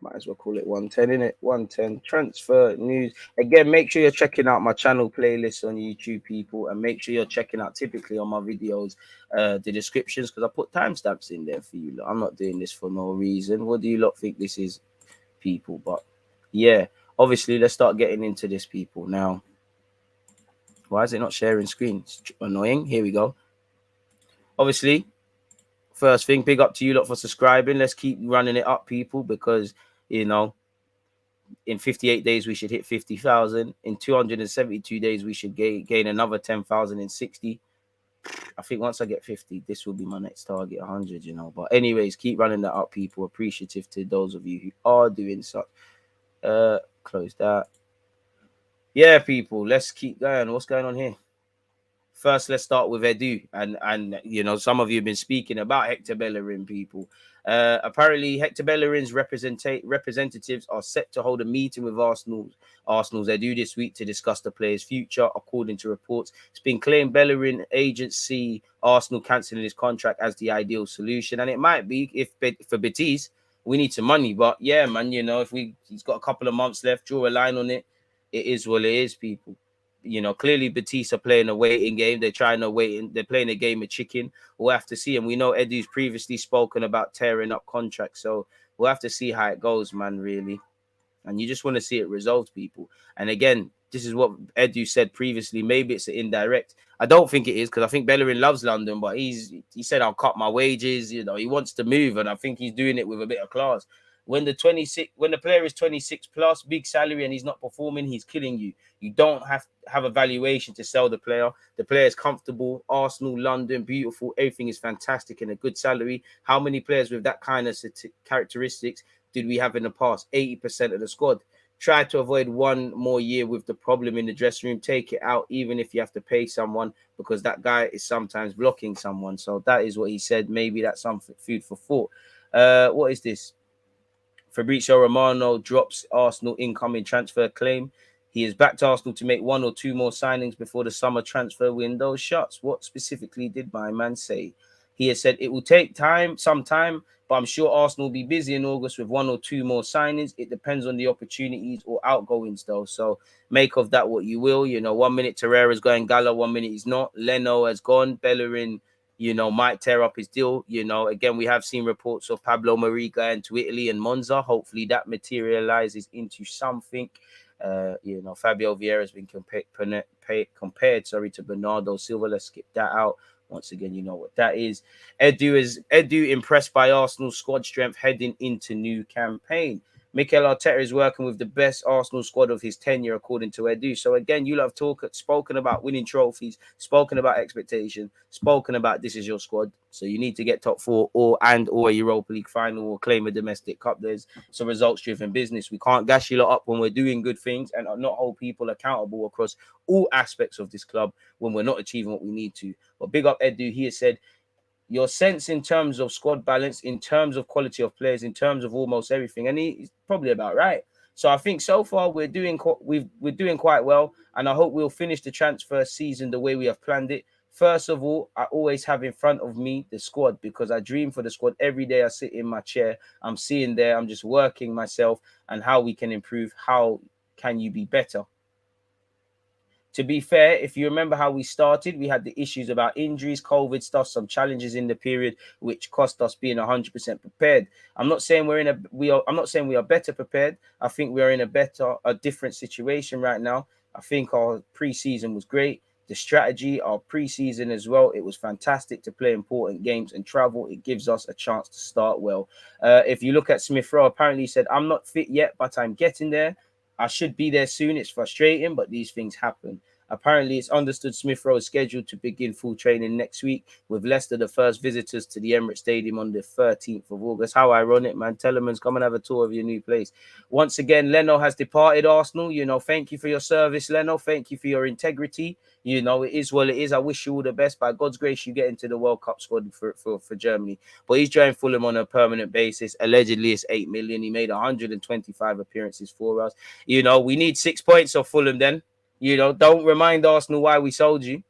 Might as well call it 110, innit? 110 transfer news. Again, make sure you're checking out my channel playlist on YouTube, people, and make sure you're checking out typically on my videos the descriptions, because I put timestamps in there for you. I'm not doing this for no reason. What do you lot think this is, people? But yeah, obviously, let's start getting into this, people. Now, why is it not sharing screen? It's annoying. Here we go. Obviously, first thing, big up to you lot for subscribing. Let's keep running it up, people, because, you know, in 58 days, we should hit 50,000. In 272 days, we should gain another 10,000 in 60. I think once I get 50, this will be my next target, 100, you know. But anyways, keep running that up, people. Appreciative to those of you who are doing such. Close that. Yeah, people, let's keep going. What's going on here? First, let's start with Edu. And you know, some of you have been speaking about Hector Bellerin, people. Apparently, Hector Bellerin's representatives are set to hold a meeting with Arsenal's Edu this week to discuss the player's future, according to reports. It's been claimed Bellerin agents see Arsenal cancelling his contract as the ideal solution, and it might be if for Betis, we need some money. But yeah, man, you know, if he's got a couple of months left, draw a line on it. It is what it is, people. You know, clearly Betis are playing a waiting game. They're trying to wait. They're playing a game of chicken. We'll have to see. And we know Edu's previously spoken about tearing up contracts. So we'll have to see how it goes, man, really. And you just want to see it resolved, people. And again, this is what Edu said previously. Maybe it's an indirect. I don't think it is, because I think Bellerin loves London, but he said, I'll cut my wages. You know, he wants to move, and I think he's doing it with a bit of class. When the player is 26 plus, big salary, and he's not performing, he's killing you. You don't have a valuation to sell the player. The player is comfortable. Arsenal, London, beautiful. Everything is fantastic and a good salary. How many players with that kind of characteristics did we have in the past? 80% of the squad. Try to avoid one more year with the problem in the dressing room. Take it out, even if you have to pay someone, because that guy is sometimes blocking someone. So that is what he said. Maybe that's some food for thought. What is this? Fabrizio Romano drops Arsenal incoming transfer claim. He is backed Arsenal to make one or two more signings before the summer transfer window shuts. What specifically did my man say? He has said it will take some time, but I'm sure Arsenal will be busy in August with one or two more signings. It depends on the opportunities or outgoings, though. So make of that what you will. You know, 1 minute Torreira's going Gala, 1 minute he's not. Leno has gone. Bellerin, you know, might tear up his deal. You know, again, we have seen reports of Pablo Mari going to Italy and Monza. Hopefully that materializes into something. You know, Fabio Vieira has been compared to Bernardo Silva. Let's skip that out. Once again, you know what that is. Edu impressed by Arsenal's squad strength heading into new campaign. Mikel Arteta is working with the best Arsenal squad of his tenure, according to Edu. So again, you have spoken about winning trophies, spoken about expectation, spoken about this is your squad. So you need to get top four or a Europa League final or claim a domestic cup. There's some results-driven business. We can't gash you lot up when we're doing good things and not hold people accountable across all aspects of this club when we're not achieving what we need to. But big up Edu. He has said, your sense in terms of squad balance, in terms of quality of players, in terms of almost everything, and he's probably about right. So I think so far we're doing quite well, and I hope we'll finish the transfer season the way we have planned it. First of all, I always have in front of me the squad, because I dream for the squad every day. I sit in my chair, I'm seeing there, I'm just working myself and how we can improve. How can you be better? To be fair, if you remember how we started, we had the issues about injuries, COVID stuff, some challenges in the period, which cost us being 100% prepared. I'm not saying I'm not saying we are better prepared. I think we are in a different situation right now. I think our preseason was great. The strategy, our preseason as well, it was fantastic to play important games and travel. It gives us a chance to start well. If you look at Smith Rowe, apparently he said, I'm not fit yet, but I'm getting there. I should be there soon. It's frustrating, but these things happen. Apparently, it's understood Smith Rowe is scheduled to begin full training next week, with Leicester the first visitors to the Emirates Stadium on the 13th of August. How ironic, man. Telemans, come and have a tour of your new place. Once again, Leno has departed Arsenal. You know, thank you for your service, Leno. Thank you for your integrity. You know, it is what it is. I wish you all the best. By God's grace, you get into the World Cup squad for Germany. But he's joined Fulham on a permanent basis. Allegedly, it's 8 million. He made 125 appearances for us. You know, we need 6 points off Fulham then. You know, don't remind Arsenal why we sold you.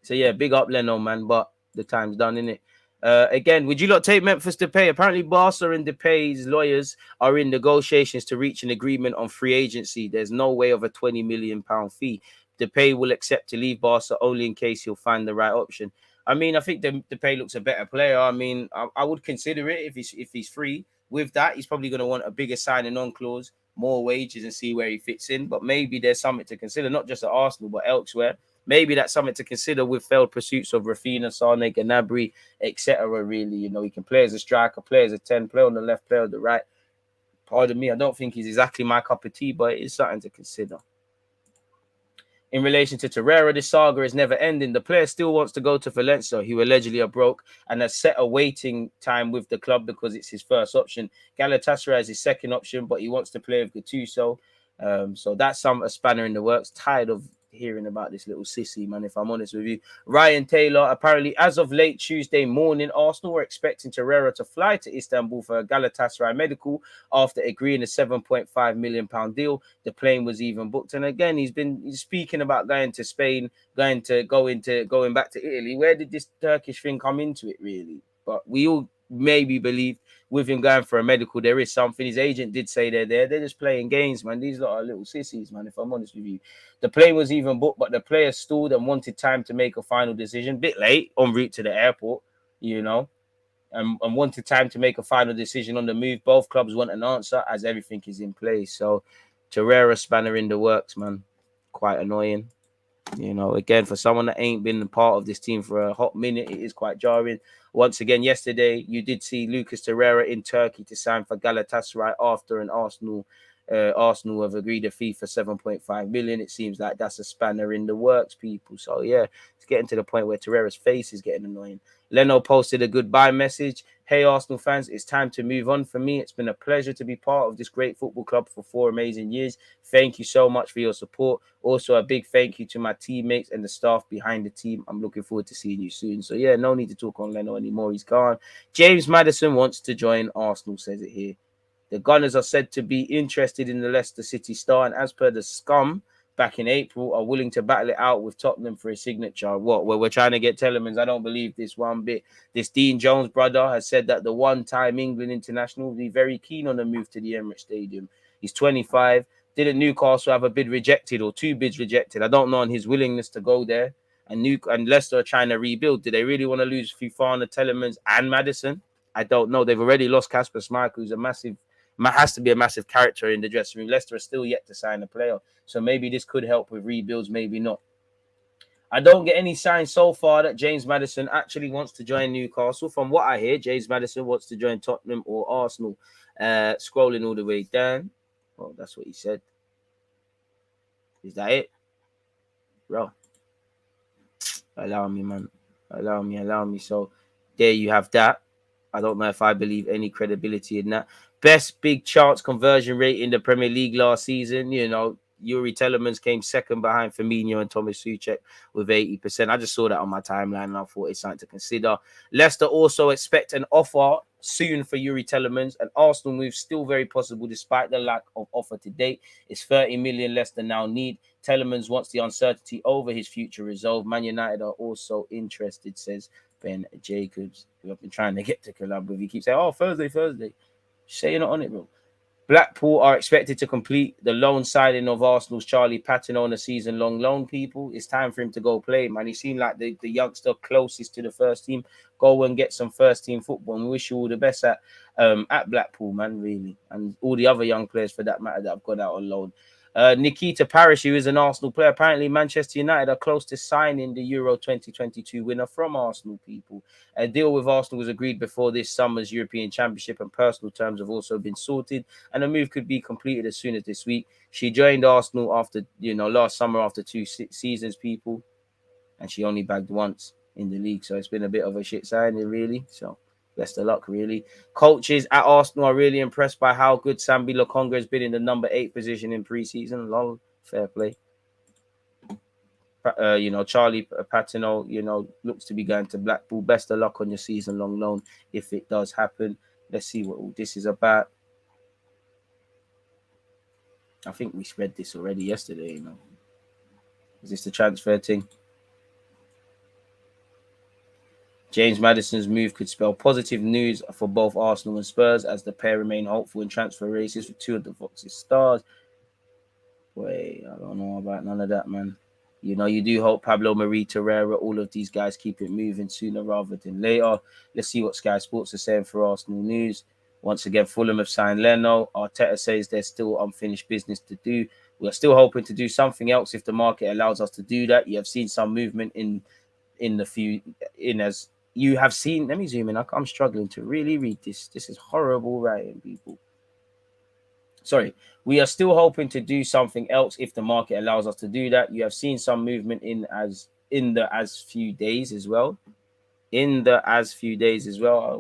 So, yeah, big up Leno, man. But the time's done, innit? Again, would you not take Memphis Depay? Apparently, Barca and Depay's lawyers are in negotiations to reach an agreement on free agency. There's no way of a £20 million fee. Depay will accept to leave Barca only in case he'll find the right option. I mean, I think Depay looks a better player. I mean, I would consider it if he's free. With that, he's probably going to want a bigger signing on clause, more wages, and see where he fits in. But maybe there's something to consider, not just at Arsenal, but elsewhere. Maybe that's something to consider with failed pursuits of Rafinha, Sane, Gnabry, etc. Really, he can play as a striker, play as a 10, play on the left, play on the right. Pardon me, I don't think he's exactly my cup of tea, but it is something to consider. In relation to Torreira, this saga is never ending. The player still wants to go to Valencia, who allegedly are broke, and has set a waiting time with the club because it's his first option. Galatasaray is his second option, but he wants to play with Gattuso. So that's a spanner in the works. Tired of hearing about this little sissy, man, if I'm honest with you. Ryan Taylor, apparently, as of late Tuesday morning, Arsenal were expecting Torreira to fly to Istanbul for a Galatasaray medical after agreeing a £7.5 million deal. The plane was even booked. And again, he's speaking about going to Spain, going back to Italy. Where did this Turkish thing come into it, really? But we all maybe believe with him going for a medical, there is something. His agent did say they're there. They're just playing games, man. These lot are little sissies, man, if I'm honest with you. The plane was even booked, but the player stalled and wanted time to make a final decision. Bit late en route to the airport, and wanted time to make a final decision on the move. Both clubs want an answer as everything is in place. So, Torreira spanner in the works, man. Quite annoying. Again, for someone that ain't been a part of this team for a hot minute, it is quite jarring. Once again, yesterday, you did see Lucas Torreira in Turkey to sign for Galatasaray after an Arsenal have agreed a fee for 7.5 million. It seems like that's a spanner in the works, people. So, yeah, it's getting to the point where Torreira's face is getting annoying. Leno posted a goodbye message. Hey, Arsenal fans, it's time to move on for me. It's been a pleasure to be part of this great football club for 4 amazing years. Thank you so much for your support. Also, a big thank you to my teammates and the staff behind the team. I'm looking forward to seeing you soon. So, yeah, no need to talk on Leno anymore. He's gone. James Maddison wants to join Arsenal, says it here. The Gunners are said to be interested in the Leicester City star, and as per the scum back in April, are willing to battle it out with Tottenham for his signature. What? Where we're trying to get Telemans? I don't believe this one bit. This Dean Jones brother has said that the one-time England international will be very keen on a move to the Emirates Stadium. He's 25. Didn't Newcastle have a bid rejected or 2 bids rejected? I don't know on his willingness to go there. And Leicester are trying to rebuild. Do they really want to lose Fofana, Telemans, and Maddison? I don't know. They've already lost Kasper Schmeichel, who's has to be a massive character in the dressing room. Leicester are still yet to sign a player. So maybe this could help with rebuilds, maybe not. I don't get any signs so far that James Maddison actually wants to join Newcastle. From what I hear, James Maddison wants to join Tottenham or Arsenal. Scrolling all the way down. Well, that's what he said. Is that it? Bro. Allow me, man. Allow me. So there you have that. I don't know if I believe any credibility in that. Best big chance conversion rate in the Premier League last season. Yuri Telemans came second behind Firmino and Thomas Souček with 80%. I just saw that on my timeline and I thought it's something to consider. Leicester also expect an offer soon for Yuri Telemans. An Arsenal move still very possible despite the lack of offer to date. It's 30 million Leicester now need. Telemans wants the uncertainty over his future resolved. Man United are also interested, says Ben Jacobs, who I've been trying to get to collab with. He keeps saying, Thursday. Say you're not on it, bro. Blackpool are expected to complete the loan signing of Arsenal's Charlie Patino on a season-long loan, people. It's time for him to go play, man. He seemed like the youngster closest to the first team. Go and get some first-team football. And we wish you all the best at Blackpool, man, really. And all the other young players, for that matter, that have gone out on loan. Nikita Parish, who is an Arsenal player. Apparently, Manchester United are close to signing the Euro 2022 winner from Arsenal, people. A deal with Arsenal was agreed before this summer's European Championship, and personal terms have also been sorted, and the move could be completed as soon as this week. She joined Arsenal after, last summer after 2 seasons, people, and she only bagged once in the league, so it's been a bit of a shit signing, really. So best of luck, really. Coaches at Arsenal are really impressed by how good Sambi Lokonga has been in the number 8 position in pre-season. Long, fair play. Charlie Patino, looks to be going to Blackpool. Best of luck on your season-long loan if it does happen. Let's see what all this is about. I think we read this already yesterday, Is this the transfer thing? James Maddison's move could spell positive news for both Arsenal and Spurs as the pair remain hopeful in transfer races for two of the Fox's stars. Wait, I don't know about none of that, man. You know, you do hope Pablo Marie Torreira, all of these guys keep it moving sooner rather than later. Let's see what Sky Sports are saying for Arsenal news. Once again, Fulham have signed Leno. Arteta says there's still unfinished business to do. We are still hoping to do something else if the market allows us to do that. You have seen some movement in as you have seen. Let me zoom in. I'm struggling to really read this. This is horrible writing, people. Sorry, we are still hoping to do something else if the market allows us to do that. You have seen some movement in the as few days as well.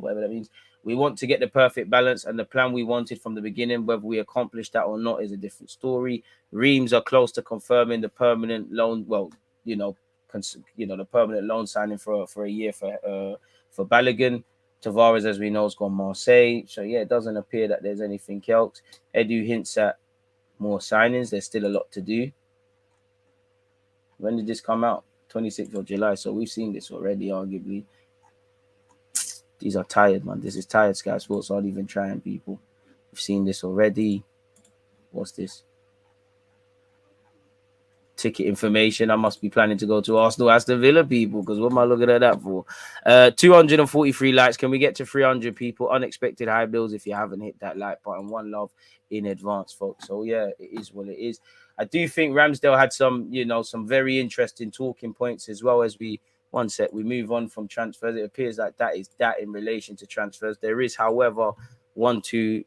Whatever that means. We want to get the perfect balance and the plan we wanted from the beginning. Whether we accomplish that or not is a different story. Reams are close to confirming the permanent loan. Well, the permanent loan signing for a year for Balogun. Tavares, as we know, has gone Marseille. So yeah, it doesn't appear that there's anything else. Edu hints at more signings. There's still a lot to do. When did this come out? 26th of July. So we've seen this already, arguably. These are tired, man. This is tired. Sky Sports aren't even trying, people. We've seen this already. What's this? Ticket information. I must be planning to go to Arsenal Aston Villa, people, because what am I looking at that for? 243 likes. Can we get to 300, people? Unexpected high bills if you haven't hit that like button. One love in advance, folks. So yeah, it is what it is. I do think Ramsdale had some very interesting talking points as well. As we move on from transfers. It appears that is that in relation to transfers. There is, however, one, two,